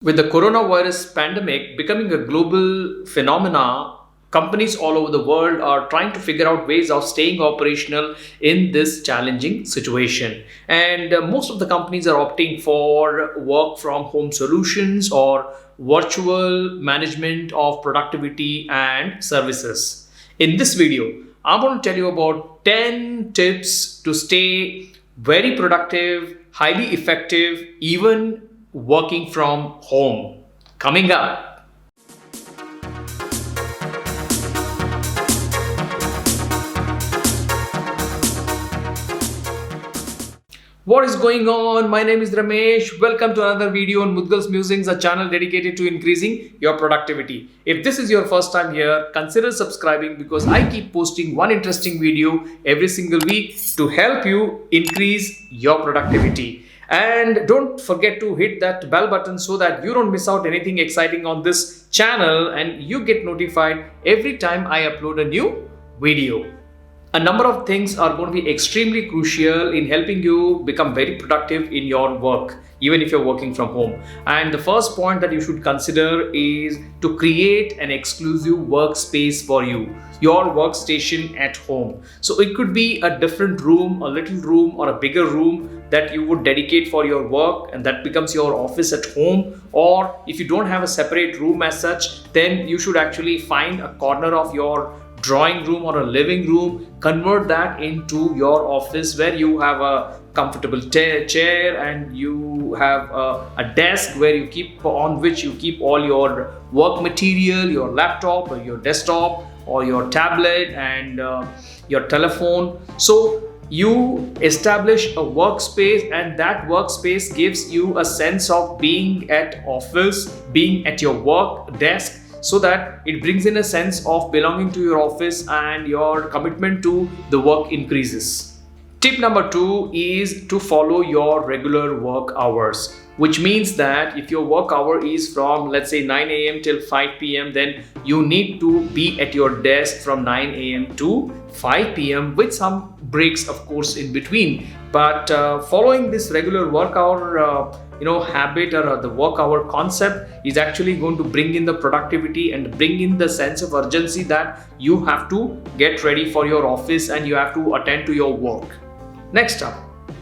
With the coronavirus pandemic becoming a global phenomena, companies all over the world are trying to figure out ways of staying operational in this challenging situation. And most of the companies are opting for work from home solutions or virtual management of productivity and services. In this video, I'm going to tell you about 10 tips to stay very productive, highly effective, even working from home. Coming up. What is going on? My name is Ramesh. Welcome to another video on Mudgal's Musings, a channel dedicated to increasing your productivity. If this is your first time here, consider subscribing because I keep posting one interesting video every single week to help you increase your productivity. And don't forget to hit that bell button so that you don't miss out anything exciting on this channel and you get notified every time I upload a new video. A number of things are going to be extremely crucial in helping you become very productive in your work, even if you're working from home. And the first point that you should consider is to create an exclusive workspace for you, your workstation at home. So it could be a different room, a little room, or a bigger room that you would dedicate for your work, and that becomes your office at home. Or if you don't have a separate room as such, then you should actually find a corner of your drawing room or a living room, convert that into your office where you have a comfortable chair and you have a desk where you keep on which you keep all your work material, your laptop or your desktop or your tablet and your telephone. So you establish a workspace, and that workspace gives you a sense of being at office, being at your work desk, so that it brings in a sense of belonging to your office and your commitment to the work increases. Tip number 2 is to follow your regular work hours, which means that if your work hour is from, let's say, 9 a.m. till 5 p.m., then you need to be at your desk from 9 a.m. to 5 p.m. with some breaks, of course, in between. But following this regular work hour habit or the work hour concept is actually going to bring in the productivity and bring in the sense of urgency that you have to get ready for your office and you have to attend to your work. Next up,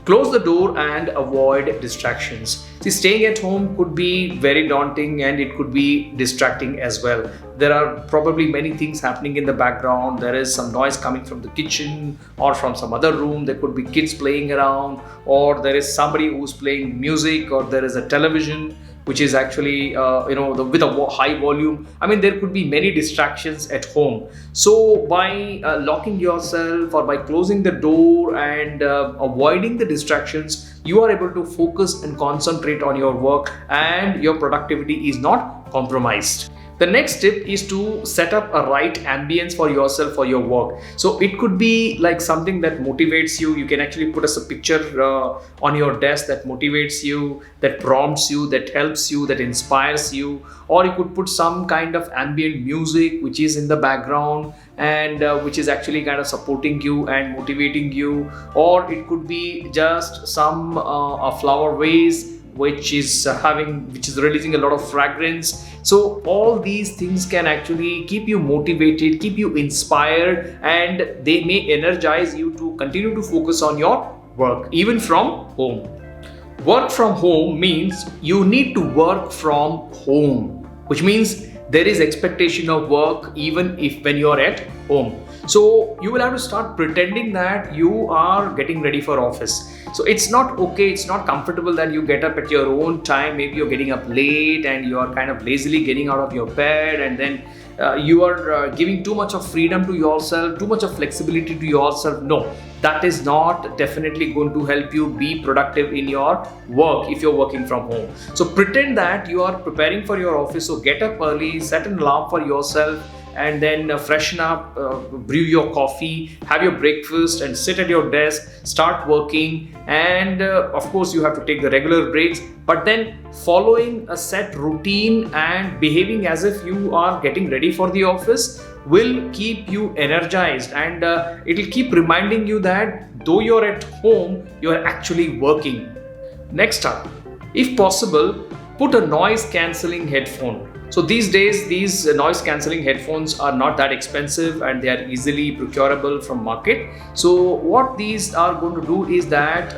close the door and avoid distractions. See, staying at home could be very daunting and it could be distracting as well. There are probably many things happening in the background. There is some noise coming from the kitchen or from some other room. There could be kids playing around, or there is somebody who's playing music, or there is a television which is actually with a high volume. I mean, there could be many distractions at home. So by locking yourself or by closing the door and avoiding the distractions, you are able to focus and concentrate on your work and your productivity is not compromised. The next tip is to set up a right ambience for yourself for your work. So it could be like something that motivates you. You can actually put as a picture on your desk that motivates you, that prompts you, that helps you, that inspires you. Or you could put some kind of ambient music which is in the background and which is actually kind of supporting you and motivating you. Or it could be just some a flower vase which is releasing a lot of fragrance. So all these things can actually keep you motivated, keep you inspired, and they may energize you to continue to focus on your work even from home. Work from home means you need to work from home, which means there is expectation of work even if when you are at home. So you will have to start pretending that you are getting ready for office. So it's not okay, it's not comfortable that you get up at your own time. Maybe you're getting up late and you are kind of lazily getting out of your bed, and then you are giving too much of freedom to yourself, too much of flexibility to yourself. No, that is not definitely going to help you be productive in your work if you're working from home. So pretend that you are preparing for your office. So get up early, set an alarm for yourself, and then freshen up, brew your coffee, have your breakfast and sit at your desk, start working. And of course you have to take the regular breaks, but then following a set routine and behaving as if you are getting ready for the office will keep you energized, and it will keep reminding you that though you're at home, you're actually working. Next up, if possible, put a noise cancelling headphone. So these days, these noise cancelling headphones are not that expensive and they are easily procurable from market. So what these are going to do is that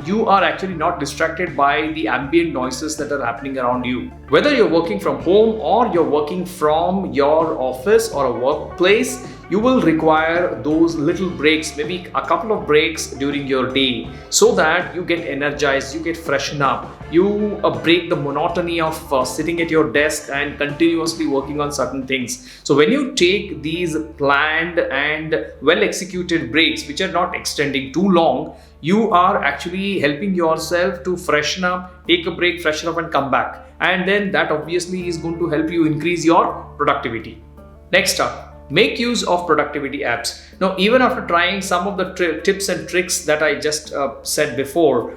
you are actually not distracted by the ambient noises that are happening around you. Whether you're working from home or you're working from your office or a workplace, you will require those little breaks, maybe a couple of breaks during your day, so that you get energized, you get freshened up, you break the monotony of sitting at your desk and continuously working on certain things. So when you take these planned and well executed breaks, which are not extending too long, you are actually helping yourself to freshen up, take a break, freshen up and come back. And then that obviously is going to help you increase your productivity. Next up, make use of productivity apps. Now, even after trying some of the tips and tricks that I just said before,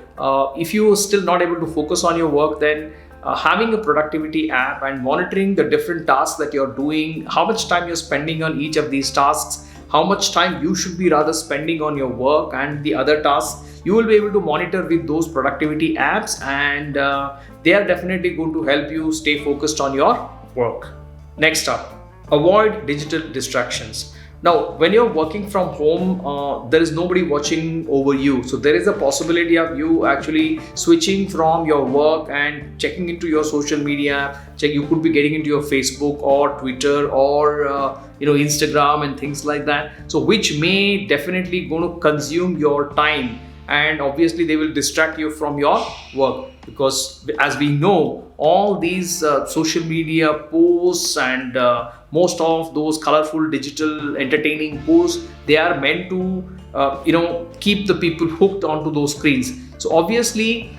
if you are still not able to focus on your work, then having a productivity app and monitoring the different tasks that you're doing, how much time you're spending on each of these tasks, how much time you should be rather spending on your work and the other tasks, you will be able to monitor with those productivity apps, and they are definitely going to help you stay focused on your work. Next up, avoid digital distractions. Now, when you're working from home, there is nobody watching over you. So there is a possibility of you actually switching from your work and checking into your social media. You could be getting into your Facebook or Twitter or Instagram and things like that. So which may definitely going to consume your time, and obviously they will distract you from your work, because as we know, all these social media posts and most of those colorful digital entertaining posts, they are meant to keep the people hooked onto those screens. So obviously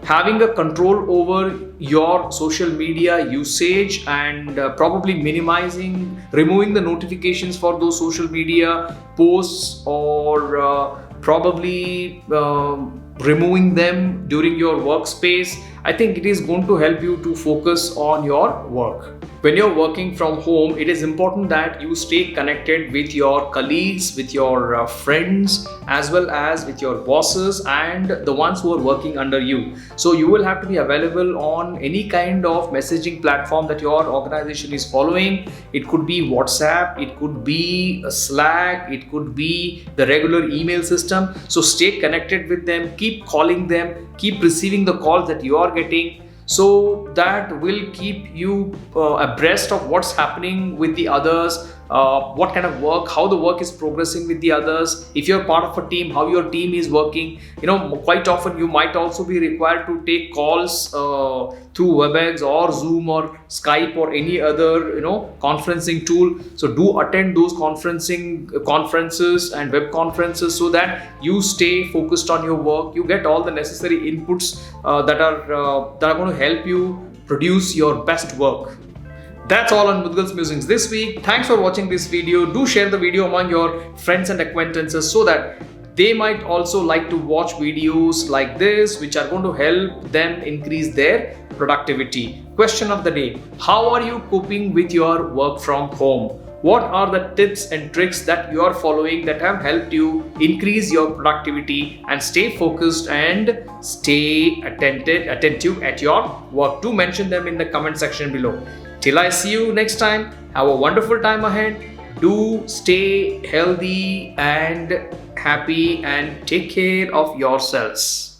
having a control over your social media usage and probably removing the notifications for those social media posts, or probably removing them during your workspace, I think it is going to help you to focus on your work. When you're working from home, it is important that you stay connected with your colleagues, with your friends, as well as with your bosses and the ones who are working under you. So you will have to be available on any kind of messaging platform that your organization is following. It could be WhatsApp, it could be Slack, it could be the regular email system. So stay connected with them, keep calling them, keep receiving the calls that you are getting. So that will keep you abreast of what's happening with the others, what kind of work, how the work is progressing with the others. If you're part of a team, how your team is working. Quite often you might also be required to take calls through WebEx or Zoom or Skype or any other conferencing tool. So do attend those conferences and web conferences, so that you stay focused on your work. You get all the necessary inputs that are going to help you produce your best work. That's all on Mudgal's Musings this week. Thanks for watching this video. Do share the video among your friends and acquaintances, so that they might also like to watch videos like this, which are going to help them increase their productivity. Question of the day: how are you coping with your work from home? What are the tips and tricks that you are following that have helped you increase your productivity and stay focused and stay attentive at your work? Do mention them in the comment section below. Till I see you next time, have a wonderful time ahead. Do stay healthy and happy and take care of yourselves.